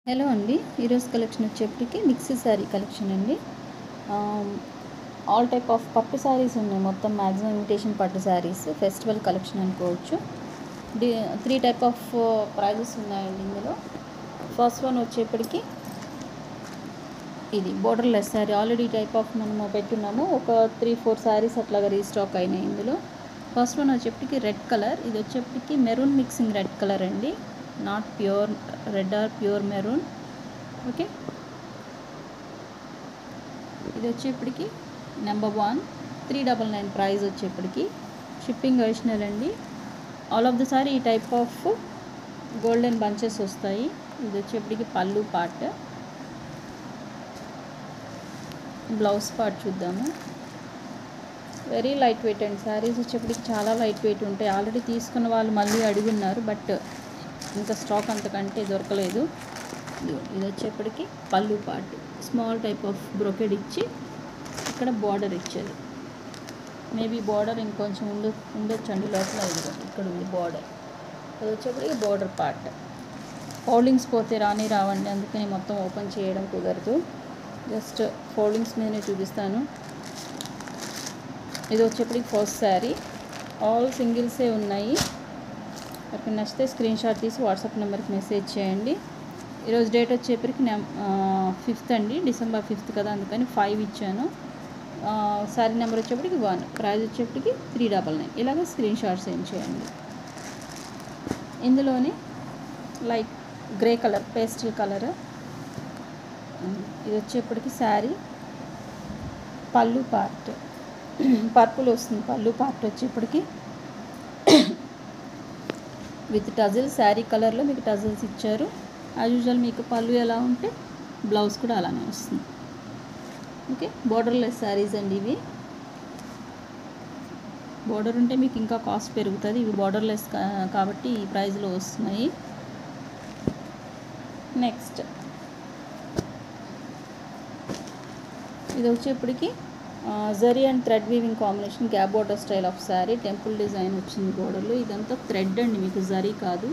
Hello అండి, ఈరోజు collection వచ్చేప్పటికి మిక్సీ శారీ కలెక్షన్ అండి. ఆల్ టైప్ ఆఫ్ పట్టు శారీస్ ఉన్నాయి. మొత్తం మ్యాక్సిమం ఇమిటేషన్ పట్టు శారీస్ ఫెస్టివల్ కలెక్షన్ అనుకోవచ్చు. 3 టైప్ ఆఫ్ ప్రైజెస్ ఉన్నాయండి ఇందులో. ఫస్ట్ వన్ వచ్చేప్పటికి ఇది borderless sari. Already type of మనము పెట్టున్నాము. ఒక 3-4 శారీస్ అట్లాగా రీస్టాక్ అయినాయి ఇందులో. ఫస్ట్ వన్ వచ్చేప్పటికి రెడ్ కలర్. ఇది వచ్చేప్పటికి మెరూన్ మిక్సింగ్ రెడ్ కలర్ అండి, not pure red or pure maroon. Okay, ఇది వచ్చేప్పటికి నెంబర్ 1 399 ప్రైస్ వచ్చేప్పటికి. షిప్పింగ్ అడిషనల్ అండి. ఆల్ ఆఫ్ ద సారీ ఈ టైప్ ఆఫ్ గోల్డెన్ బంచెస్ వస్తాయి. ఇది వచ్చేప్పటికి పళ్ళు పార్ట్. బ్లౌజ్ పార్ట్ చూద్దాము. వెరీ లైట్ వెయిట్ అండి. శారీస్ వచ్చేప్పటికి చాలా లైట్ వెయిట్ ఉంటాయి. ఆల్రెడీ తీసుకున్న వాళ్ళు మళ్ళీ అడుగున్నారు, బట్ ఇంకా స్టాక్ అంతకంటే దొరకలేదు. ఇది వచ్చేప్పటికి పళ్ళు part. Small type of brocade ఇచ్చి ఇక్కడ బార్డర్ ఇచ్చేది. మేబీ బార్డర్ ఇంకొంచెం ఉండొచ్చండి లోపల. ఇది ఇక్కడ ఉంది బార్డర్. అది వచ్చేప్పటికి బార్డర్ పార్ట్. ఫోల్డింగ్స్ పోతే రావండి, అందుకని మొత్తం ఓపెన్ చేయడం కుదరదు. జస్ట్ ఫోల్డింగ్స్ మీదనే చూపిస్తాను. ఇది వచ్చేప్పటికి ఫస్ట్ శారీ. ఆల్ సింగిల్సే ఉన్నాయి. అక్కడ నచ్చితే స్క్రీన్ షాట్ తీసి వాట్సాప్ నెంబర్కి మెసేజ్ చేయండి. ఈరోజు డేట్ వచ్చేప్పటికి 5th అండి, December 5th కదా, అందుకని 5 ఇచ్చాను. శారీ నెంబర్ వచ్చేప్పటికి 1, ప్రైస్ వచ్చేప్పటికి 399. ఇలాగ స్క్రీన్ షాట్ సెండ్ చేయండి. ఇందులోనే light grey colour, pastel colour. ఇది వచ్చేప్పటికి శారీ పళ్ళు పార్ట్ పర్పుల్ వస్తుంది. పళ్ళు పార్ట్ వచ్చేప్పటికి విత్ టజిల్. శారీ కలర్లో మీకు టజిల్స్ ఇచ్చారు. యాజ్ యూజువల్ మీకు పళ్ళు ఎలా ఉంటే బ్లౌజ్ కూడా అలానే వస్తుంది. ఓకే, బోర్డర్లెస్ శారీస్ అండి ఇవి. బోర్డర్ ఉంటే మీకు ఇంకా కాస్ట్ పెరుగుతుంది. ఇవి బోర్డర్లెస్ కాబట్టి ఈ ప్రైస్లో వస్తున్నాయి. నెక్స్ట్ ఇది వచ్చేప్పటికి zari and thread weaving combination gap border style of sari. Temple design వచ్చింది బోర్డర్లో. ఇదంతా థ్రెడ్ అండి, మీకు జరీ కాదు,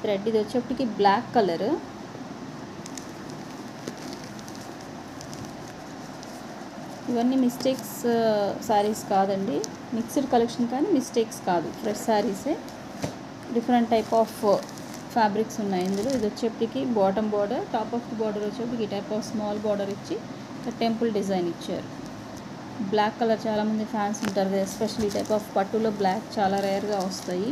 థ్రెడ్. ఇది వచ్చేప్పటికి బ్లాక్ కలర్. ఇవన్నీ మిస్టేక్స్ శారీస్ కాదండి, మిక్స్డ్ కలెక్షన్ కానీ మిస్టేక్స్ కాదు, ఫ్రెష్ శారీసే. డిఫరెంట్ టైప్ ఆఫ్ ఫ్యాబ్రిక్స్ ఉన్నాయి ఇందులో. ఇది వచ్చేప్పటికి bottom border, top of the border వచ్చేప్పటికి ఈ టైప్ ఆఫ్ స్మాల్ బార్డర్ ఇచ్చి టెంపుల్ డిజైన్ ఇచ్చారు. బ్లాక్ కలర్ చాలామంది ఫ్యాన్స్ ఉంటారు, ఎస్పెషల్లీ టైప్ ఆఫ్ పట్టులో బ్లాక్ చాలా రేర్గా వస్తాయి.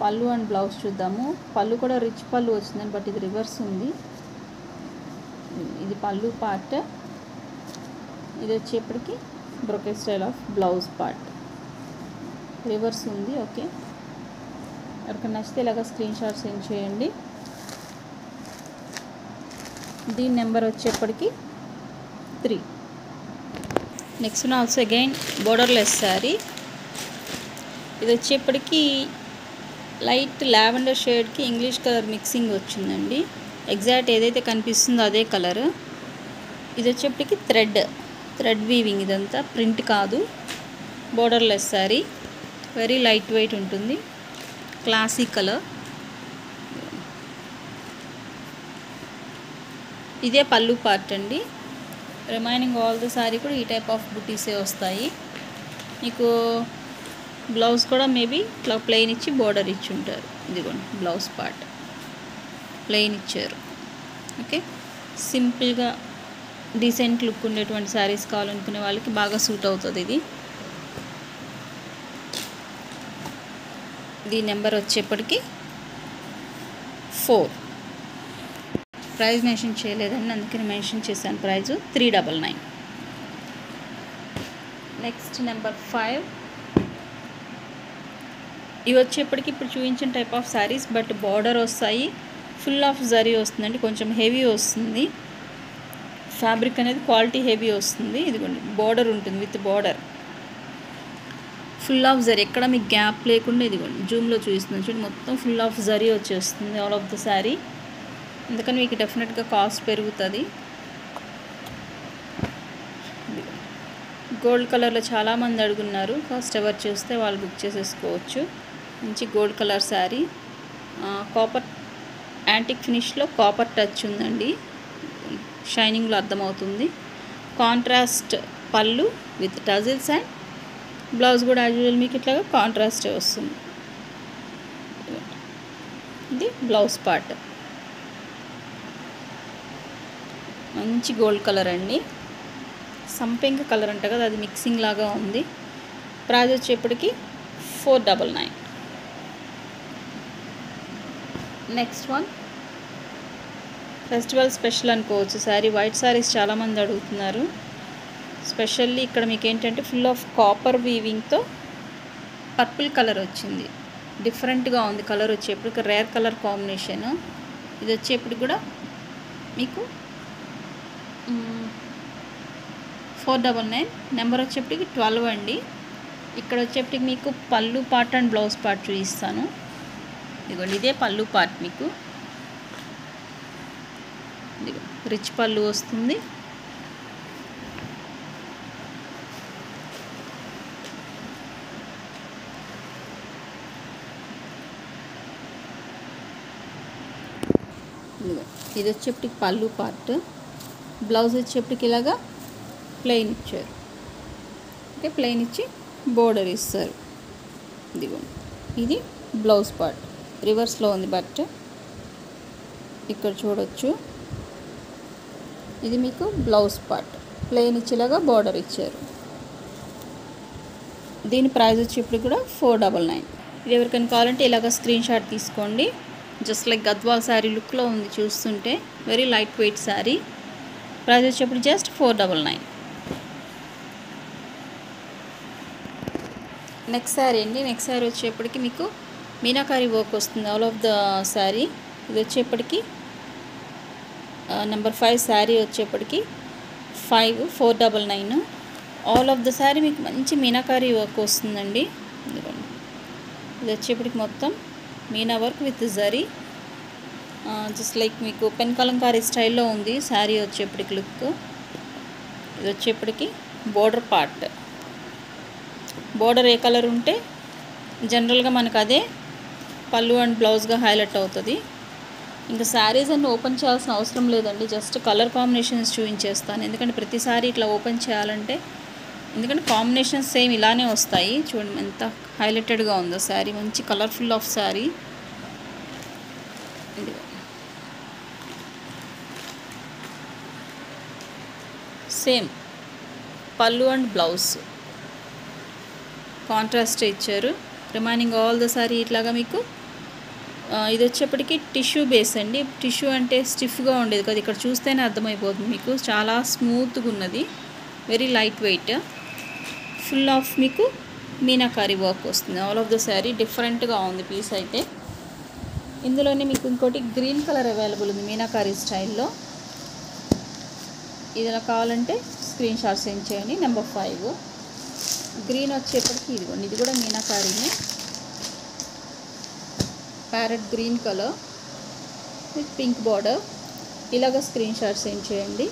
పళ్ళు అండ్ బ్లౌజ్ చూద్దాము. పళ్ళు కూడా రిచ్ పళ్ళు వచ్చిందండి, బట్ ఇది రివర్స్ ఉంది. ఇది పళ్ళు పార్ట్. ఇది వచ్చేప్పటికి brocade style of blouse part, reverse ఉంది. ఓకే, ఎవరికి నచ్చితే ఇలాగ స్క్రీన్ షాట్ సెండ్ చేయండి. దీని నెంబర్ వచ్చేప్పటికి 3. Next also again borderless sari. ఇది వచ్చేప్పటికి లైట్ లావెండర్ షేడ్కి ఇంగ్లీష్ కలర్ మిక్సింగ్ వచ్చిందండి. ఎగ్జాక్ట్ ఏదైతే కనిపిస్తుందో అదే కలర్. ఇది వచ్చేప్పటికి థ్రెడ్ వీవింగ్. ఇదంతా ప్రింట్ కాదు, borderless sari. Very light weight ఉంటుంది, క్లాసీ కలర్. ఇదే పళ్ళు పార్ట్ అండి. రిమైనింగ్ ఆల్ ద శారీ కూడా ఈ టైప్ ఆఫ్ బుటీసే వస్తాయి. మీకు బ్లౌజ్ కూడా మేబీ ఇట్లా ప్లెయిన్ ఇచ్చి బోర్డర్ ఇచ్చి ఉంటారు. ఇదిగోండి బ్లౌజ్ పార్ట్ ప్లెయిన్ ఇచ్చారు. ఓకే, సింపుల్గా డీసెంట్ లుక్ ఉండేటువంటి శారీస్ కావాలనుకునే వాళ్ళకి బాగా సూట్ అవుతుంది ఇది. దీని నెంబర్ వచ్చేప్పటికి 4. ప్రైస్ మెన్షన్ చేయలేదండి, అందుకని మెన్షన్ చేశాను. ప్రైజు 399. Next number 5. ఇవి వచ్చేప్పటికి ఇప్పుడు చూపించిన type of saris, but border వస్తాయి. ఫుల్ ఆఫ్ జరీ వస్తుందండి, కొంచెం హెవీ వస్తుంది. ఫ్యాబ్రిక్ అనేది క్వాలిటీ హెవీ వస్తుంది. ఇదిగోండి బార్డర్ ఉంటుంది, with border full of zari. ఎక్కడ మీకు గ్యాప్ లేకుండా ఇదిగోండి జూమ్లో చూపిస్తుంది చూడండి, మొత్తం ఫుల్ ఆఫ్ జరీ వచ్చేస్తుంది ఆల్ ఆఫ్ ద శారీ. అందుకని మీకు డెఫినెట్గా కాస్ట్ పెరుగుతుంది. గోల్డ్ కలర్లో చాలామంది అడుగున్నారు. ఫస్ట్ ఎవరు చూస్తే వాళ్ళు బుక్ చేసేసుకోవచ్చు. మంచి gold colour sari. Copper antique ఫినిష్లో కాపర్ టచ్ ఉందండి, షైనింగ్లో అర్థమవుతుంది. Contrast pallu with tassels and blouse కూడా యాజ్ యూజువల్ మీకు ఇట్లాగా కాంట్రాస్టే వస్తుంది. ఇది బ్లౌజ్ పార్ట్, మంచి గోల్డ్ కలర్ అండి, సంపెంగ కలర్ అంట కదా, అది మిక్సింగ్ లాగా ఉంది. ప్రైస్ వచ్చేప్పటికి 499. నెక్స్ట్ వన్ ఫెస్టివల్ స్పెషల్ అనుకోవచ్చు శారీ. వైట్ శారీస్ చాలామంది అడుగుతున్నారు. స్పెషల్లీ ఇక్కడ మీకు ఏంటంటే ఫుల్ ఆఫ్ కాపర్ వీవింగ్తో పర్పుల్ కలర్ వచ్చింది, డిఫరెంట్గా ఉంది కలర్ వచ్చేప్పటికి, రేర్ కలర్ కాంబినేషన్. ఇది వచ్చేప్పటికి కూడా మీకు 499. నెంబర్ వచ్చేప్పటికి 12 అండి. ఇక్కడ వచ్చేప్పటికి మీకు పళ్ళు పార్ట్ అండ్ బ్లౌజ్ పార్ట్ చూపిస్తాను. ఇదిగోండి, ఇదే పళ్ళు పార్ట్ మీకు. ఇదిగో రిచ్ పళ్ళు వస్తుంది. ఇది వచ్చేప్పటికి పళ్ళు పార్ట్, బ్లౌజ్ వచ్చేప్పటికి ఇలాగా ప్లెయిన్ ఇచ్చారు. ఓకే, ప్లెయిన్ ఇచ్చి బోర్డర్ ఇస్తారు. ఇదిగోండి, ఇది బ్లౌజ్ పార్ట్, రివర్స్లో ఉంది బట్ ఇక్కడ చూడొచ్చు. ఇది మీకు బ్లౌజ్ పార్ట్, ప్లెయిన్ ఇచ్చేలాగా బోర్డర్ ఇచ్చారు. దీని ప్రైస్ వచ్చేప్పుడు కూడా 499. ఇది ఎవరికైనా కావాలంటే ఇలాగ స్క్రీన్ షాట్ తీసుకోండి. జస్ట్ లైక్ గద్వాల్ శారీ లుక్లో ఉంది చూస్తుంటే, very light wait sari. Price వచ్చేప్పుడు జస్ట్ 499. నెక్స్ట్ శారీ అండి. నెక్స్ట్ శారీ వచ్చేప్పటికి మీకు మీనాకారి వర్క్ వస్తుంది ఆల్ ఆఫ్ ద శారీ. ఇది వచ్చేప్పటికి నెంబర్ 5 శారీ వచ్చేప్పటికి 499. ఆల్ ఆఫ్ ద శారీ మీకు మంచి మీనాకారి వర్క్ వస్తుందండి. ఇది వచ్చేప్పటికి మొత్తం Meena work with zari, just like మీకు పెన్ కలంకారీ స్టైల్లో ఉంది శారీ వచ్చేప్పటికి లుక్. ఇది వచ్చేప్పటికి బోర్డర్ పార్ట్, బోర్డర్ ఏ కలర్ ఉంటే జనరల్గా మనకు అదే పళ్ళు అండ్ బ్లౌజ్గా హైలైట్ అవుతుంది. ఇంకా శారీస్ అన్నీ ఓపెన్ చేయాల్సిన అవసరం లేదండి, జస్ట్ కలర్ కాంబినేషన్స్ చూపించేస్తాను. ఎందుకంటే ప్రతిసారి ఇట్లా ఓపెన్ చేయాలంటే, ఎందుకంటే కాంబినేషన్స్ సేమ్ ఇలానే వస్తాయి. చూడండి ఎంత హైలైటెడ్గా ఉందో శారీ, మంచి కలర్ఫుల్ ఆఫ్ శారీ. సేమ్ పళ్ళు అండ్ బ్లౌజ్ కాంట్రాస్ట్ ఇచ్చారు. రిమైనింగ్ ఆల్ ద శారీ ఇట్లాగా మీకు ఇది వచ్చేప్పటికి టిష్యూ బేస్ అండి. టిష్యూ అంటే స్టిఫ్గా ఉండేది కదా, ఇక్కడ చూస్తేనే అర్థమైపోతుంది మీకు, చాలా స్మూత్గా ఉన్నది, very light wait, full of మీకు మీనాకారి వర్క్ వస్తుంది. ఆల్ ఆఫ్ ద శారీ డిఫరెంట్గా ఉంది పీస్ అయితే. ఇందులోనే మీకు ఇంకోటి గ్రీన్ కలర్ అవైలబుల్ ఉంది మీనాకారి స్టైల్లో. ఇది కావాలంటే స్క్రీన్ షాట్ సెండ్ చేయండి. నెంబర్ 5 గ్రీన్ వచ్చేప్పటికి ఇదిగోండి, ఇది కూడా మీనాకారీనే, parrot green colour with pink border. ఇలాగ స్క్రీన్ షాట్ సెండ్ చేయండి.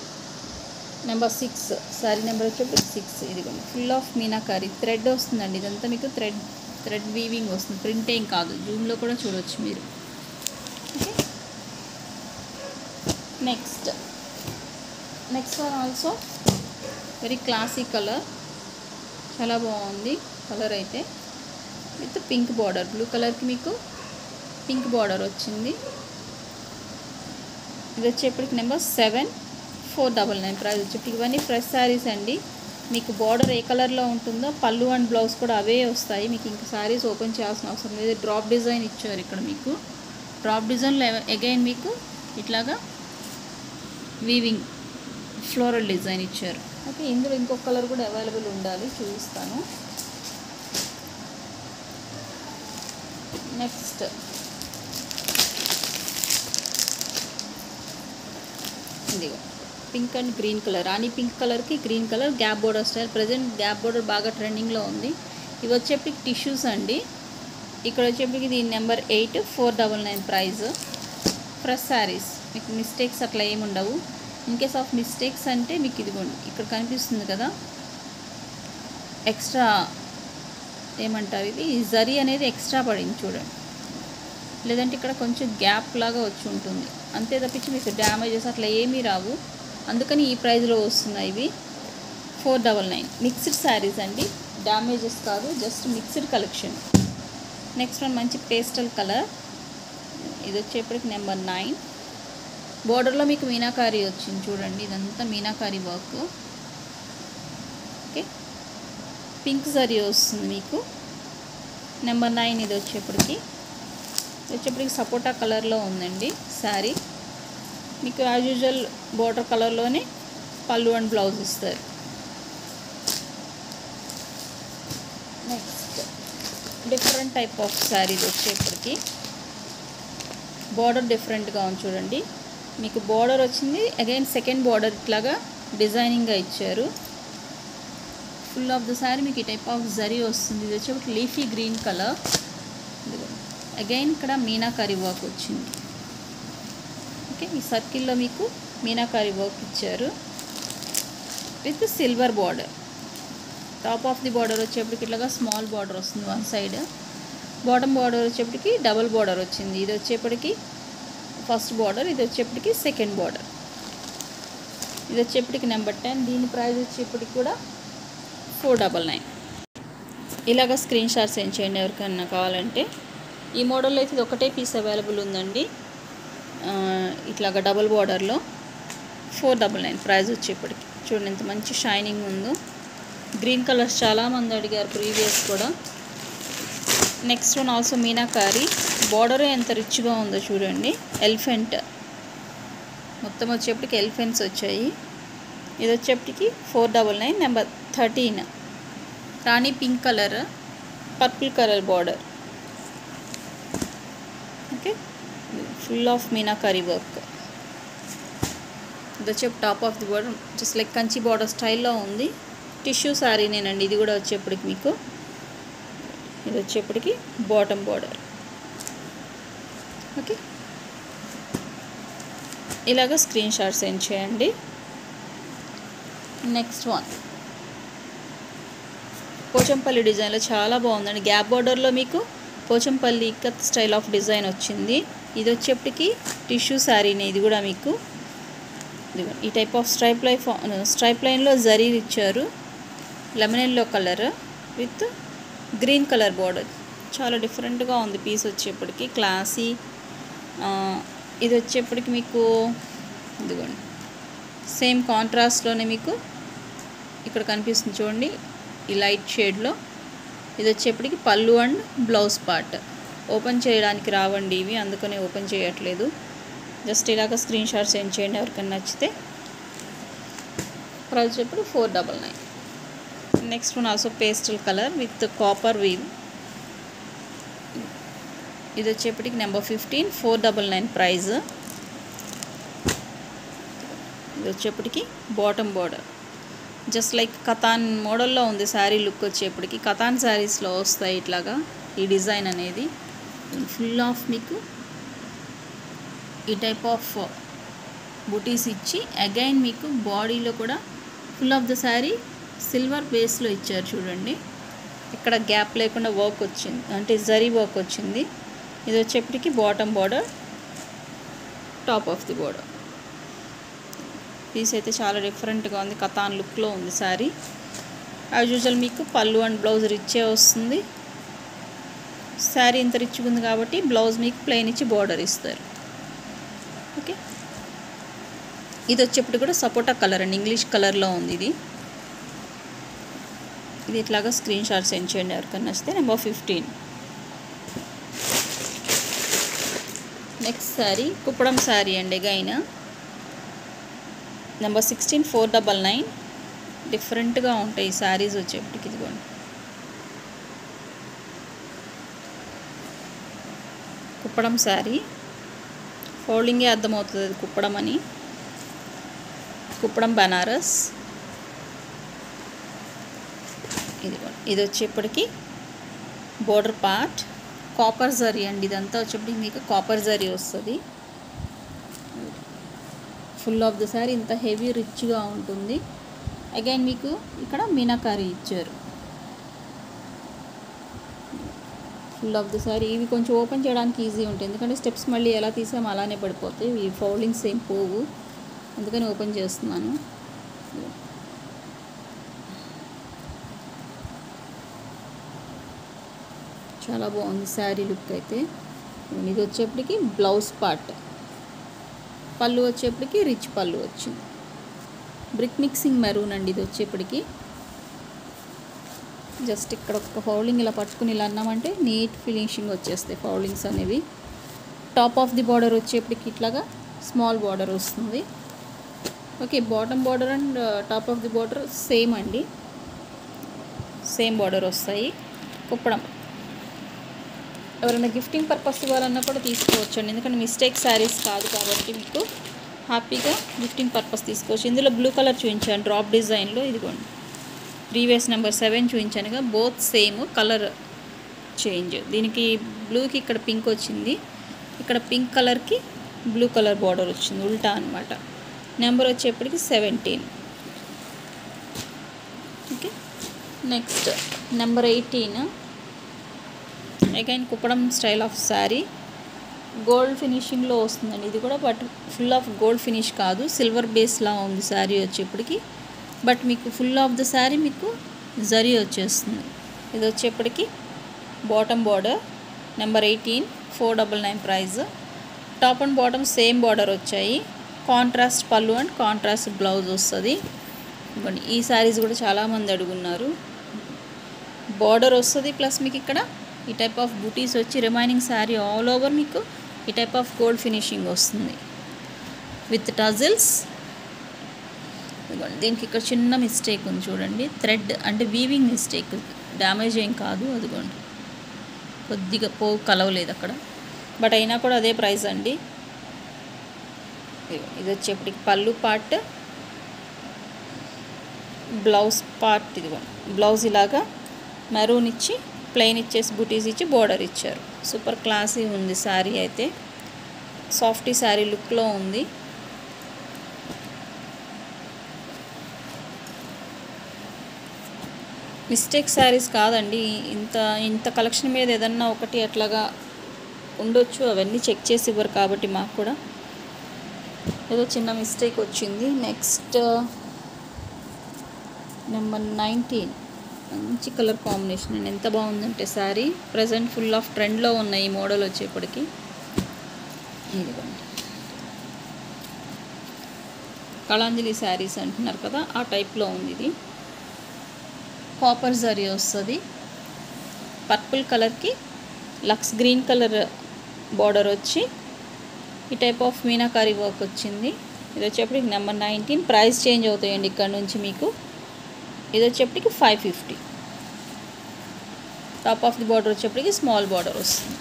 నెంబర్ 6 శారీ నెంబర్ వచ్చేప్పటికి 6. ఇదిగోండి ఫుల్ ఆఫ్ మీనాకారీ, థ్రెడ్ వస్తుందండి, ఇదంతా మీకు థ్రెడ్ వీవింగ్ వస్తుంది, ప్రింట్ ఏం కాదు. జూమ్లో కూడా చూడవచ్చు మీరు. Okay, next one also very classy colour, చాలా బాగుంది కలర్ అయితే, విత్ పింక్ బార్డర్, బ్లూ కలర్కి మీకు పింక్ బార్డర్ వచ్చింది. ఇది వచ్చేప్పటికి నెంబర్ 7, 499. ప్రైస్ వచ్చేప్పటికి ఇవన్నీ ఫ్రెష్ శారీస్ అండి. మీకు బార్డర్ ఏ కలర్లో ఉంటుందో పళ్ళు అండ్ బ్లౌజ్ కూడా అవే వస్తాయి. మీకు ఇంకా శారీస్ ఓపెన్ చేయాల్సిన అవసరం లేదు. డ్రాప్ డిజైన్ ఇచ్చారు ఇక్కడ మీకు, డ్రాప్ డిజైన్లో అగైన్ మీకు ఇట్లాగా వీవింగ్ ఫ్లోరల్ డిజైన్ ఇచ్చారు. ఓకే, ఇందులో ఇంకొక కలర్ కూడా అవైలబుల్ ఉండాలి, చూపిస్తాను. నెక్స్ట్ ఇదిగో pink and green colour, Rani pink కలర్కి green colour gap border style. Present gap border బాగా ట్రెండింగ్లో ఉంది. ఇవి వచ్చేప్పటికి టిష్యూస్ అండి. ఇక్కడ వచ్చేప్పటికి దీని నెంబర్ 8, 499 ప్రైస్. ఫ్రెష్ శారీస్, మీకు మిస్టేక్స్ అట్లా ఏమి ఉండవు. ఇన్ కేస్ ఆఫ్ మిస్టేక్స్ అంటే మీకు ఇదిగోండి ఇక్కడ కనిపిస్తుంది కదా, ఎక్స్ట్రా ఏమంటారు, ఇది జరీ అనేది ఎక్స్ట్రా పడింది చూడండి. లేదంటే ఇక్కడ కొంచెం గ్యాప్ లాగా వచ్చి ఉంటుంది, అంతే తప్పించి మీకు డ్యామేజెస్ అట్లా ఏమీ రావు. అందుకని ఈ ప్రైస్లో వస్తున్నాయి ఇవి 499. మిక్స్డ్ శారీస్ అండి, డ్యామేజెస్ కాదు, just mixed collection. Next one మంచి పేస్టల్ కలర్, ఇది వచ్చేప్పటికి నెంబర్ 9. బోర్డర్లో మీకు మీనాకారి వచ్చింది చూడండి, ఇదంతా meenakari work. Okay, pink zari వస్తుంది మీకు. నెంబర్ 9 ఇది వచ్చేప్పటికి సపోటా కలర్లో ఉందండి శారీ. మీకు యాజ్ యూజువల్ బోర్డర్ కలర్లోనే పళ్ళు అండ్ బ్లౌజ్ ఇస్తారు. Next different type of sari ఇది వచ్చేప్పటికి బార్డర్ డిఫరెంట్గా ఉంది చూడండి. మీకు బార్డర్ వచ్చింది, అగైన్ సెకండ్ బార్డర్ ఇట్లాగా డిజైనింగ్గా ఇచ్చారు. ఫుల్ ఆఫ్ ద శారీ మీకు ఈ టైప్ ఆఫ్ జరీ వస్తుంది. ఇది వచ్చేప్పటికి లీఫీ గ్రీన్ కలర్. అగైన్ ఇక్కడ మీనాకారి వర్క్ వచ్చింది. ఓకే, ఈ సర్కిల్లో మీకు మీనాకారి వర్క్ ఇచ్చారు with silver border. Top of the border వచ్చేప్పటికి ఇట్లాగా స్మాల్ బార్డర్ వస్తుంది వన్ సైడ్. బాటమ్ బార్డర్ వచ్చేప్పటికి డబల్ బార్డర్ వచ్చింది. ఇది వచ్చేప్పటికి ఫస్ట్ బార్డర్, ఇది వచ్చేప్పటికి సెకండ్ బార్డర్. ఇది వచ్చేప్పటికి నెంబర్ 10. దీని ప్రైస్ వచ్చేప్పటికి కూడా 499. ఇలాగ స్క్రీన్ షాట్ సెండ్ చేయండి ఎవరికైనా కావాలంటే. ఈ మోడల్లో అయితే ఇది ఒకటే పీస్ అవైలబుల్ ఉందండి, ఇట్లాగా డబుల్ బార్డర్లో. 499 ప్రైస్ వచ్చేప్పటికి. చూడండి ఎంత మంచి షైనింగ్ ఉందో. గ్రీన్ కలర్స్ చాలామంది అడిగారు ప్రీవియస్ కూడా. Next one also Meenakari. బార్డరే ఎంత రిచ్గా ఉందో చూడండి. ఎలిఫెంట్ మొత్తం వచ్చేప్పటికి ఎలిఫెంట్స్ వచ్చాయి. ఇది వచ్చేప్పటికి 499. Number 13 Rani pink colour, purple colour border. Okay, full of meenakari work. ఇది వచ్చే top of the border just like Kanchi border స్టైల్లో ఉంది. టిష్యూ శారీనేనండి ఇది కూడా వచ్చేప్పటికి మీకు. ఇది వచ్చేప్పటికి బాటమ్ బార్డర్. ఓకే, ఇలాగ స్క్రీన్ షాట్ సెండ్ చేయండి. నెక్స్ట్ వన్ పోచంపల్లి డిజైన్లో చాలా బాగుందండి. గ్యాప్ బార్డర్లో మీకు Pochampally ikat style of design వచ్చింది. ఇది వచ్చేప్పటికి టిష్యూ శారీనే ఇది కూడా మీకు. ఈ టైప్ ఆఫ్ స్ట్రైప్ లైన్లో జరీ ఇచ్చారు. Lemon yellow colour with green colour border. చాలా డిఫరెంట్గా ఉంది పీస్ వచ్చేప్పటికి, క్లాసీ. ఇది వచ్చేప్పటికి మీకు ఇదిగోండి సేమ్ కాంట్రాస్ట్లోనే మీకు ఇక్కడ కనిపిస్తుంది చూడండి ఈ లైట్ షేడ్లో. ఇది వచ్చేప్పటికి పళ్ళు అండ్ బ్లౌజ్ పార్ట్. ఓపెన్ చేయడానికి రావండి ఇవి, అందుకనే ఓపెన్ చేయట్లేదు. జస్ట్ ఇలాగ స్క్రీన్ షాట్ సెండ్ చేయండి ఎవరికైనా నచ్చితే. ప్రైస్ ఎప్పుడు 499. Next one also pastel colour with copper weave. ఇది వచ్చేప్పటికి నెంబర్ 15, 499 ప్రైజ్. ఇది వచ్చేప్పటికి bottom border just like Katan మోడల్లో ఉంది శారీ లుక్. వచ్చేప్పటికి కతాన్ శారీస్లో వస్తాయి ఇట్లాగా ఈ డిజైన్ అనేది. ఫుల్ ఆఫ్ మీకు ఈ టైప్ ఆఫ్ బుటీస్ ఇచ్చి అగైన్ మీకు బాడీలో కూడా full of the sari silver బేస్లో ఇచ్చారు చూడండి. ఇక్కడ గ్యాప్ లేకుండా వర్క్ వచ్చింది, అంటే జరీ వర్క్ వచ్చింది. ఇది వచ్చేప్పటికి bottom border, top of the border. Piece అయితే చాలా డిఫరెంట్గా ఉంది, కతాన్ లుక్లో ఉంది శారీ. యాజ్ యూజువల్ మీకు పళ్ళు అండ్ బ్లౌజ్ రిచ్చే వస్తుంది. శారీ ఇంత రిచ్గా ఉంది కాబట్టి బ్లౌజ్ మీకు ప్లెయిన్ ఇచ్చి బార్డర్ ఇస్తారు. ఓకే, ఇది వచ్చేప్పుడు కూడా సపోటా కలర్ అండి, ఇంగ్లీష్ కలర్లో ఉంది ఇది. ఇది ఇట్లాగా స్క్రీన్ షాట్ సెండ్ చేయండి ఎవరికన్నా నచ్చితే. నెంబర్ 15. నెక్స్ట్ శారీ కుప్పడం శారీ అండి అగైన్. నెంబర్ 16, 499. డిఫరెంట్గా ఉంటాయి శారీస్ వచ్చేప్పటికి. ఇదిగోండి కుప్పడం శారీ. ఫోల్డింగే అర్థమవుతుంది అది కుప్పడం అని. కుప్పడం బనారస్. ఇది వచ్చేప్పటికి బోర్డర్ పార్ట్ కాపర్ జరీ అండి. ఇదంతా వచ్చేప్పటికి మీకు కాపర్ జరీ వస్తుంది. ఫుల్ ఆఫ్ ద శారీ ఇంత హెవీ రిచ్గా ఉంటుంది. అగైన్ మీకు ఇక్కడ మీనాకారి ఇచ్చారు. Full of the sari. ఇవి కొంచెం ఓపెన్ చేయడానికి ఈజీ ఉంటుంది, ఎందుకంటే స్టెప్స్ మళ్ళీ ఎలా తీసామో అలానే పడిపోతాయి, ఈ ఫోల్డింగ్స్ ఏం పోవు, అందుకని ఓపెన్ చేస్తున్నాను. చాలా బాగుంది శారీ లుక్ అయితే. ఇది వచ్చేప్పటికి బ్లౌజ్ పార్ట్, పళ్ళు వచ్చేప్పటికి రిచ్ పళ్ళు వచ్చింది. బ్రిక్ మిక్సింగ్ మెరూన్ అండి ఇది వచ్చేప్పటికి. జస్ట్ ఇక్కడ ఒక ఫౌలింగ్ ఇలా పట్టుకుని ఇలా అన్నామంటే నీట్ ఫినిషింగ్ వచ్చేస్తాయి ఫౌలింగ్స్ అనేవి. టాప్ ఆఫ్ ది బార్డర్ వచ్చేప్పటికి ఇట్లాగా స్మాల్ బార్డర్ వస్తుంది. Okay, bottom border and top of the border same అండి, సేమ్ బార్డర్ వస్తాయి. కుప్పడం ఎవరైనా గిఫ్టింగ్ పర్పస్ ఇవ్వాలన్నా కూడా తీసుకోవచ్చు అండి, ఎందుకంటే మిస్టేక్ శారీస్ కాదు కాబట్టి మీకు హ్యాపీగా గిఫ్టింగ్ పర్పస్ తీసుకోవచ్చు. ఇందులో బ్లూ కలర్ చూపించాను డ్రాప్ డిజైన్లో, ఇదిగోండి ప్రీవియస్ నెంబర్ 7 చూపించానుగా, బోత్ సేమ్ కలర్ చేంజ్. దీనికి బ్లూకి ఇక్కడ పింక్ వచ్చింది, ఇక్కడ పింక్ కలర్కి బ్లూ కలర్ బార్డర్ వచ్చింది, ఉల్టా అనమాట. నెంబర్ వచ్చేప్పటికి 17. Okay, next number 18 again Kuppadam style of sari, gold ఫినిషింగ్లో వస్తుందండి ఇది కూడా. But full of gold finish కాదు, సిల్వర్ బేస్లా ఉంది శారీ వచ్చేప్పటికి. బట్ మీకు ఫుల్ ఆఫ్ ద శారీ మీకు జరీ వచ్చేస్తుంది. ఇది వచ్చేప్పటికి bottom border number 18, 499 price. Top and bottom same border వచ్చాయి, కాంట్రాస్ట్ పళ్ళు అండ్ కాంట్రాస్ట్ బ్లౌజ్ వస్తుంది. ఈ శారీస్ కూడా చాలామంది అడుగున్నారు. బార్డర్ వస్తుంది ప్లస్ మీకు ఇక్కడ ఈ టైప్ ఆఫ్ బూటీస్ వచ్చి రిమైనింగ్ శారీ ఆల్ ఓవర్ మీకు ఈ టైప్ ఆఫ్ గోల్డ్ ఫినిషింగ్ వస్తుంది విత్ టజిల్స్. దీనికి ఇక్కడ చిన్న మిస్టేక్ ఉంది చూడండి, థ్రెడ్ అంటే వీవింగ్ మిస్టేక్, డ్యామేజ్ ఏం కాదు. అదిగోండి కొద్దిగా పోగు కలవలేదు అక్కడ, బట్ అయినా కూడా అదే ప్రైస్ అండి. ఇది వచ్చేప్పటికి పళ్ళు పార్ట్, బ్లౌజ్ పార్ట్. ఇదిగోండి బ్లౌజ్ ఇలాగా మెరూన్ ఇచ్చి ప్లెయిన్ ఇచ్చేసి బూటీస్ ఇచ్చి బోర్డర్ ఇచ్చారు. సూపర్ క్లాసీ ఉంది శారీ అయితే, సాఫ్టీ శారీ లుక్లో ఉంది. మిస్టేక్ శారీస్ కాదండి, ఇంత కలెక్షన్ మీద ఏదన్నా ఒకటి అట్లాగా ఉండొచ్చు, అవన్నీ చెక్ చేసి ఇవ్వరు కాబట్టి మాకు కూడా ఏదో చిన్న మిస్టేక్ వచ్చింది. నెక్స్ట్ నెంబర్ 19, మంచి కలర్ కాంబినేషన్ అండి, ఎంత బాగుందంటే శారీ. ప్రజెంట్ ఫుల్ ఆఫ్ ట్రెండ్లో ఉన్నాయి ఈ మోడల్ వచ్చేప్పటికి. ఇదిగోండి కళాంజలి శారీస్ అంటున్నారు కదా, ఆ టైప్లో ఉంది ఇది. కాపర్ జరీ వస్తుంది, పర్పుల్ కలర్కి లక్స్ గ్రీన్ కలర్ బార్డర్ వచ్చి ఈ టైప్ ఆఫ్ మీనాకారీ వర్క్ వచ్చింది. ఇది వచ్చేప్పటికి నెంబర్ 19. ప్రైస్ చేంజ్ అవుతాయండి ఇక్కడ నుంచి మీకు. ఇది వచ్చేప్పటికి 550. టాప్ ఆఫ్ ది బార్డర్ వచ్చేప్పటికి స్మాల్ బార్డర్ వస్తుంది.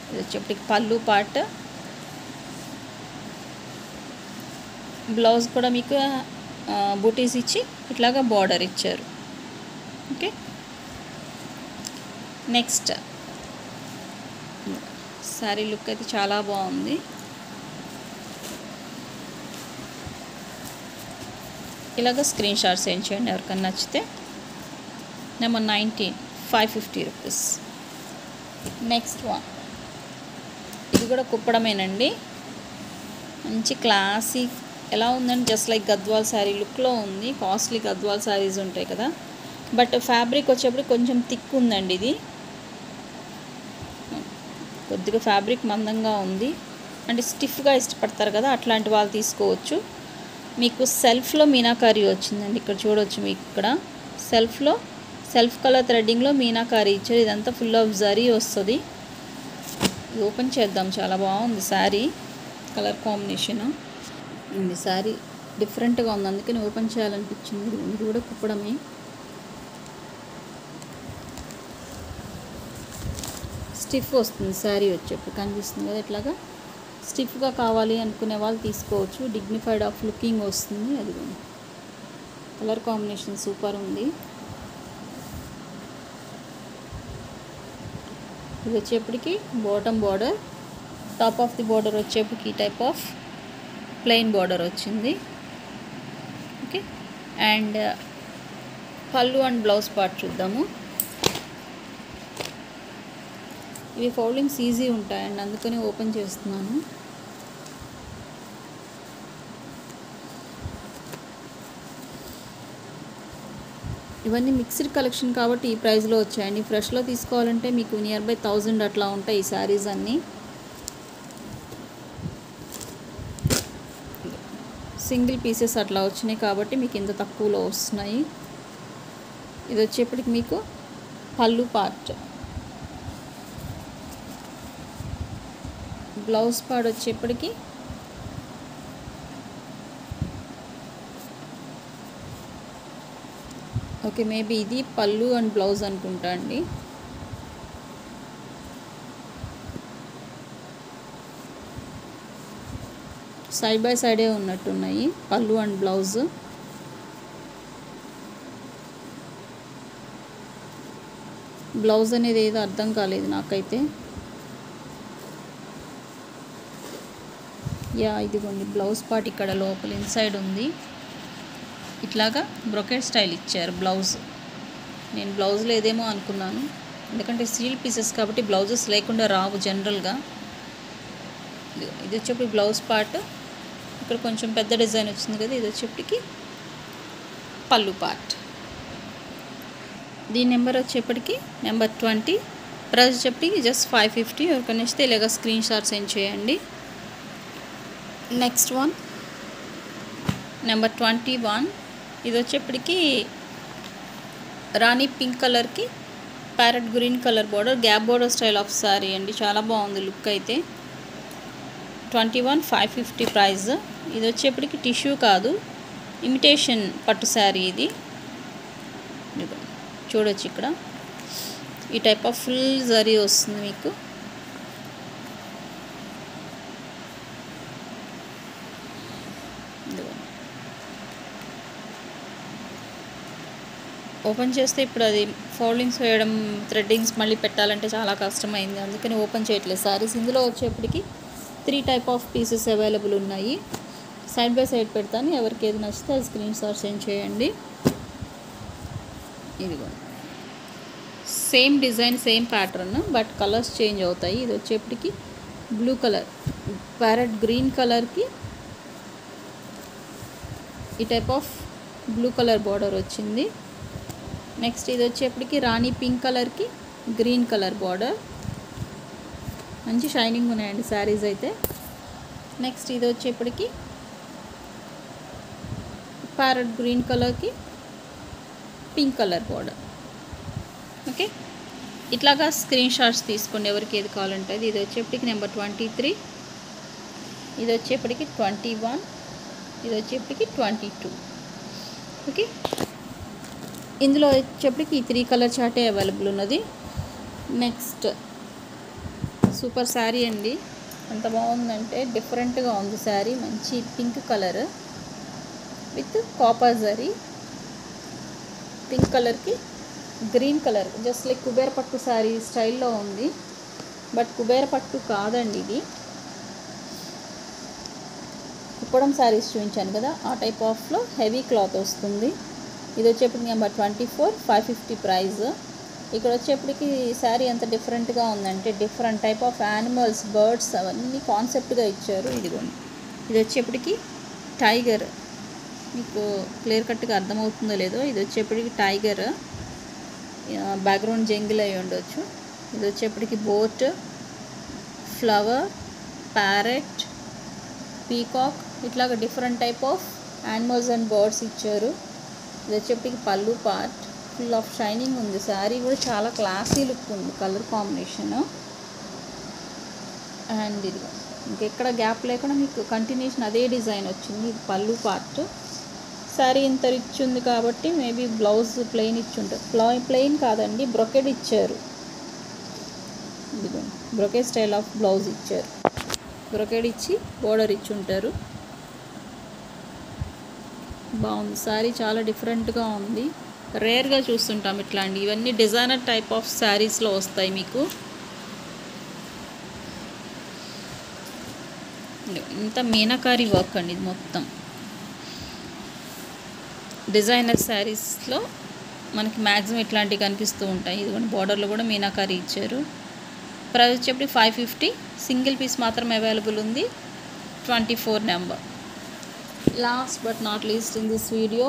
ఇది వచ్చేప్పటికి పళ్ళు పార్ట్, బ్లౌజ్ కూడా మీకు బూటీస్ ఇచ్చి ఇట్లాగా బార్డర్ ఇచ్చారు. ఓకే, నెక్స్ట్ శారీ లుక్ అయితే చాలా బాగుంది. ఇలాగ స్క్రీన్ షాట్ సెండ్ చేయండి ఎవరికన్నా నచ్చితే. Number 19, 550 rupees. నెక్స్ట్ వన్, ఇది కూడా కుప్పడమేనండి, మంచి క్లాసీ. ఎలా ఉందండి, జస్ట్ లైక్ గద్వాల్ శారీ లుక్లో ఉంది. కాస్ట్లీ గద్వాల్ శారీస్ ఉంటాయి కదా, బట్ ఫ్యాబ్రిక్ వచ్చేప్పుడు కొంచెం థిక్ ఉందండి. ఇది కొద్దిగా ఫ్యాబ్రిక్ మందంగా ఉంది, అంటే స్టిఫ్గా ఇష్టపడతారు కదా అట్లాంటి వాళ్ళు తీసుకోవచ్చు. మీకు సెల్ఫ్లో మీనాకారీ వచ్చిందండి, ఇక్కడ చూడవచ్చు. మీకు ఇక్కడ సెల్ఫ్ కలర్ థ్రెడ్డింగ్లో మీనాకారీ ఇచ్చారు. ఇదంతా ఫుల్ ఆఫ్ జరీ వస్తుంది. ఇది ఓపెన్ చేద్దాం, చాలా బాగుంది శారీ కలర్ కాంబినేషన్. ఈ శారీ డిఫరెంట్గా ఉంది, అందుకని ఓపెన్ చేయాలనిపించింది. ఇది కూడా కుప్పడమే. స్టిఫ్ వస్తుంది శారీ వచ్చేప్పుడు, కనిపిస్తుంది కదా ఇట్లాగా. స్టిఫ్గా కావాలి అనుకునే వాళ్ళు తీసుకోవచ్చు, డిగ్నిఫైడ్ ఆఫ్ లుకింగ్ వస్తుంది. అది కలర్ కాంబినేషన్ సూపర్ ఉంది. ఇది వచ్చేప్పటికి bottom border, top of the border వచ్చేప్పటికి ఈ టైప్ ఆఫ్ ప్లెయిన్ బార్డర్ వచ్చింది. ఓకే, అండ్ పళ్ళు అండ్ బ్లౌజ్ పార్ట్ చూద్దాము. ఇవి ఫోల్డింగ్స్ ఈజీ ఉంటాయండి, అందుకని ఓపెన్ చేస్తున్నాను. ఇవన్నీ మిక్స్డ్ కలెక్షన్ కాబట్టి ఈ ప్రైస్లో వచ్చాయండి. ఫ్రెష్లో తీసుకోవాలంటే మీకు నియర్ బై 1000 అట్లా ఉంటాయి ఈ శారీస్ అన్నీ. సింగిల్ పీసెస్ అట్లా వచ్చినాయి కాబట్టి మీకు ఇంత తక్కువలో వస్తున్నాయి. ఇది వచ్చేప్పటికి మీకు పళ్ళు పార్ట్, బ్లౌజ్ పార్ట్ వచ్చేప్పటికి ఓకే, మేబీ ఇది పళ్ళు అండ్ బ్లౌజ్ అనుకుంటా అండి. సైడ్ బై సైడే ఉన్నట్టున్నాయి పళ్ళు అండ్ బ్లౌజ్. బ్లౌజ్ అనేది ఏదో అర్థం కాలేదు నాకైతే. ఇదిగోండి బ్లౌజ్ పార్ట్ ఇక్కడ లోపల ఇన్సైడ్ ఉంది. ఇట్లాగా బ్రొకెట్ స్టైల్ ఇచ్చారు బ్లౌజ్. నేను బ్లౌజ్ లేదేమో అనుకున్నాను, ఎందుకంటే సీల్ పీసెస్ కాబట్టి బ్లౌజెస్ లేకుండా రావు జనరల్గా. ఇది వచ్చేప్పుడు బ్లౌజ్ పార్ట్, ఇక్కడ కొంచెం పెద్ద డిజైన్ వచ్చింది కదా. ఇది వచ్చేప్పటికి పళ్ళు పార్ట్. దీని నెంబర్ వచ్చేప్పటికి నెంబర్ 20. ప్రైస్ వచ్చేప్పటికి జస్ట్ 550. ఎవరికైనా ఇస్తే ఇలాగ స్క్రీన్ షాట్ సెండ్ చేయండి. Next one number 21. ఇది వచ్చేప్పటికి రాణి పింక్ కలర్కి parrot green colour border, gap border style of sorry అండి. చాలా బాగుంది లుక్ అయితే. 21 550 ప్రైస్. ఇది వచ్చేప్పటికి టిష్యూ కాదు, ఇమిటేషన్ పట్టు శారీ ఇది. చూడొచ్చు ఇక్కడ ఈ టైప్ ఆఫ్ ఫుల్ జరీ వస్తుంది మీకు. ఓపెన్ చేస్తే ఇప్పుడు అది ఫోల్డింగ్స్ వేయడం, థ్రెడ్డింగ్స్ మళ్ళీ పెట్టాలంటే చాలా కష్టమైంది, అందుకని ఓపెన్ చేయట్లేదు శారీస్. ఇందులో వచ్చేప్పటికి 3 టైప్ ఆఫ్ పీసెస్ అవైలబుల్ ఉన్నాయి. సైడ్ బై సైడ్ పెడతాను, ఎవరికి ఏది నచ్చితే అది స్క్రీన్ షాట్ సెండ్ చేయండి. ఇదిగో same design same pattern but colours change అవుతాయి. ఇది వచ్చేప్పటికి బ్లూ కలర్, ప్యారెట్ గ్రీన్ కలర్కి ఈ type of blue colour border వచ్చింది. నెక్స్ట్ ఇది వచ్చేప్పటికి రాణి పింక్ కలర్కి గ్రీన్ కలర్ బార్డర్. మంచి షైనింగ్ ఉన్నాయండి శారీస్ అయితే. నెక్స్ట్ ఇది వచ్చేప్పటికి ప్యారెట్ గ్రీన్ కలర్కి పింక్ కలర్ బార్డర్. ఓకే, ఇట్లాగా స్క్రీన్ షాట్స్ తీసుకోండి ఎవరికి ఏది కావాలంటే అది. ఇది వచ్చేప్పటికి నెంబర్ 23. ఇది వచ్చేప్పటికి 21. ఇది వచ్చేప్పటికి 22. ఓకే, ఇందులో వచ్చేప్పటికి ఈ 3 కలర్ చార్టే అవైలబుల్ ఉన్నది. నెక్స్ట్ సూపర్ శారీ అండి, ఎంత బాగుందంటే డిఫరెంట్గా ఉంది శారీ. మంచి pink colour with copper zari, pink కలర్కి green colour, just like Kubera పట్టు శారీ స్టైల్లో ఉంది. బట్ కుబేర పట్టు కాదండి ఇది. కుప్పడం శారీస్ చూపించాను కదా, ఆ టైప్ ఆఫ్లో హెవీ క్లాత్ వస్తుంది. ఇది వచ్చేప్పటికి నెంబర్ 24 550 ప్రైస్. ఇక్కడ వచ్చేప్పటికి శారీ ఎంత డిఫరెంట్గా ఉందంటే different type of animals, birds అవన్నీ కాన్సెప్ట్గా ఇచ్చారు. ఇదిగోండి, ఇది వచ్చేప్పటికి టైగర్, మీకు క్లియర్ కట్గా అర్థమవుతుందో లేదో. ఇది వచ్చేప్పటికి టైగర్, బ్యాక్గ్రౌండ్ జంగిల్ అయి ఉండొచ్చు. ఇది వచ్చేప్పటికి బోట్, ఫ్లవర్, ప్యారెట్, పీకాక్, ఇట్లాగా different type of animals and birds ఇచ్చారు. ఇది వచ్చేప్పటికి పళ్ళు పార్ట్, ఫుల్ ఆఫ్ షైనింగ్ ఉంది. శారీ కూడా చాలా క్లాసీ లుక్ ఉంది, కలర్ కాంబినేషన్. అండ్ ఇది ఇంకెక్కడ గ్యాప్ లేకుండా మీకు కంటిన్యూషన్ అదే డిజైన్ వచ్చింది. ఇది పళ్ళు పార్ట్. శారీ ఇంత రిచ్ ఉంది కాబట్టి మేబీ బ్లౌజ్ ప్లెయిన్ ఇచ్చి ఉంటుంది. ప్లెయిన్ కాదండి, బ్రొకెడ్ ఇచ్చారు. ఇదిగోండి బ్రొకెడ్ స్టైల్ ఆఫ్ బ్లౌజ్ ఇచ్చారు. బ్రొకెడ్ ఇచ్చి బోర్డర్ ఇచ్చి ఉంటారు. బాగుంది శారీ, చాలా డిఫరెంట్గా ఉంది. రేర్గా చూస్తుంటాం ఇట్లాంటి, ఇవన్నీ డిజైనర్ టైప్ ఆఫ్ శారీస్లో వస్తాయి మీకు. ఇంత మీనాకారి వర్క్ అండి, ఇది మొత్తం డిజైనర్ శారీస్లో మనకి మ్యాక్సిమం ఇట్లాంటివి కనిపిస్తూ ఉంటాయి. ఇదిగోండి బార్డర్లో కూడా మీనాకారి ఇచ్చారు. ప్రైస్ వచ్చేప్పుడు 550. సింగిల్ పీస్ మాత్రమే అవైలబుల్ ఉంది. 24 number. Last but not least in this video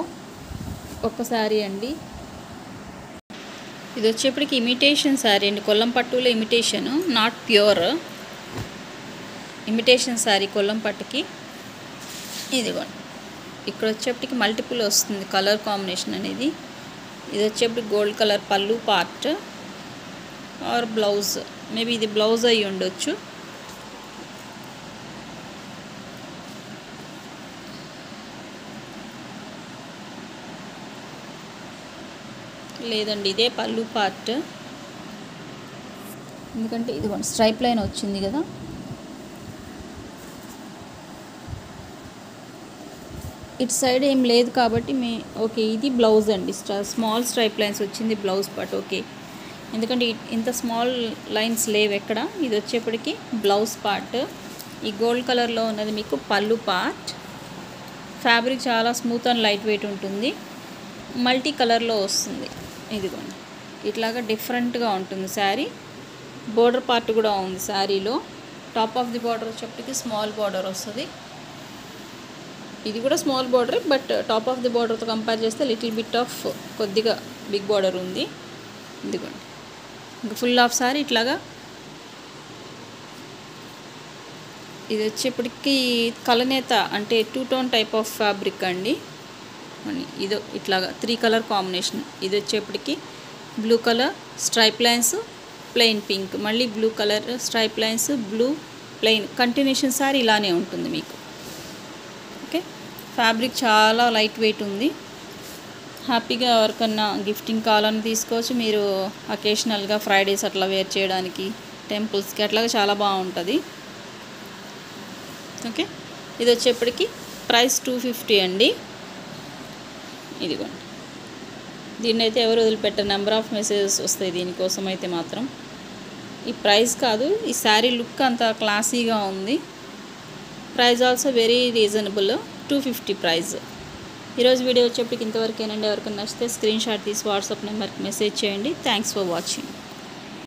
ఒక్క శారీ అండి. ఇది వచ్చేప్పటికి ఇమిటేషన్ శారీ అండి. కొల్లం పట్టులో imitation, not pure. Imitation sari Kollam పట్టుకి. ఇదిగోండి, ఇక్కడ వచ్చేప్పటికి మల్టిపుల్ వస్తుంది కలర్ కాంబినేషన్ అనేది. ఇది వచ్చేప్పటికి గోల్డ్ కలర్ పళ్ళు పార్ట్ ఆర్ బ్లౌజ్, మేబీ ఇది బ్లౌజ్ అయ్యి ఉండొచ్చు. లేదండి, ఇదే పళ్ళు పార్ట్. ఎందుకంటే ఇదిగోండి స్ట్రైప్ లైన్ వచ్చింది కదా. ఇటు సైడ్ ఏం లేదు కాబట్టి ఓకే, ఇది బ్లౌజ్ అండి. స్మాల్ స్ట్రైప్ లైన్స్ వచ్చింది బ్లౌజ్ పార్ట్. ఓకే, ఎందుకంటే ఇంత స్మాల్ లైన్స్ లేవు ఎక్కడ. ఇది వచ్చేప్పటికి బ్లౌజ్ పార్ట్. ఈ గోల్డ్ కలర్లో ఉన్నది మీకు పళ్ళు పార్ట్. ఫ్యాబ్రిక్ చాలా స్మూత్ అండ్ లైట్ వెయిట్ ఉంటుంది. మల్టీ కలర్లో వస్తుంది. ఇదిగోండి, ఇట్లాగా డిఫరెంట్గా ఉంటుంది శారీ. బోర్డర్ పార్ట్ కూడా ఉంది శారీలో. టాప్ ఆఫ్ ది బార్డర్ వచ్చేప్పటికి స్మాల్ బార్డర్ వస్తుంది. ఇది కూడా small border, but top of the బార్డర్తో కంపేర్ చేస్తే లిటిల్ బిట్ ఆఫ్ కొద్దిగా బిగ్ బార్డర్ ఉంది. ఇదిగోండి, ఇంకా ఫుల్ ఆఫ్ శారీ ఇట్లాగా. ఇది వచ్చేప్పటికి కలనేత అంటే 2 టోన్ టైప్ ఆఫ్ ఫ్యాబ్రిక్ అండి. ఇది ఇట్లాగా 3 కలర్ కాంబినేషన్. ఇది వచ్చేప్పటికి blue colour stripe lines, plain pink, మళ్ళీ blue colour stripe lines, blue plain continuation sari ఇలానే ఉంటుంది మీకు. ఓకే, ఫ్యాబ్రిక్ చాలా లైట్ వెయిట్ ఉంది. హ్యాపీగా ఎవరికన్నా గిఫ్టింగ్ కావాలని తీసుకోవచ్చు. మీరు అకేషనల్గా ఫ్రైడేస్ అట్లా వేర్ చేయడానికి, టెంపుల్స్కి అట్లాగా చాలా బాగుంటుంది. ఓకే, ఇది వచ్చేప్పటికి ప్రైస్ 250 అండి. ఇదిగోండి, దీన్ని అయితే ఎవరు వదిలిపెట్టారు. నెంబర్ ఆఫ్ మెసేజెస్ వస్తాయి దీనికోసం అయితే మాత్రం. ఈ ప్రైస్ కాదు, ఈ శారీ లుక్ అంత క్లాసీగా ఉంది. Price also very reasonable, 250 price. ఈరోజు వీడియో వచ్చేప్పటికి ఇంతవరకేనండి. ఎవరికైనా నచ్చితే స్క్రీన్ షాట్ తీసి వాట్సాప్ నెంబర్కి మెసేజ్ చేయండి. Thanks for watching.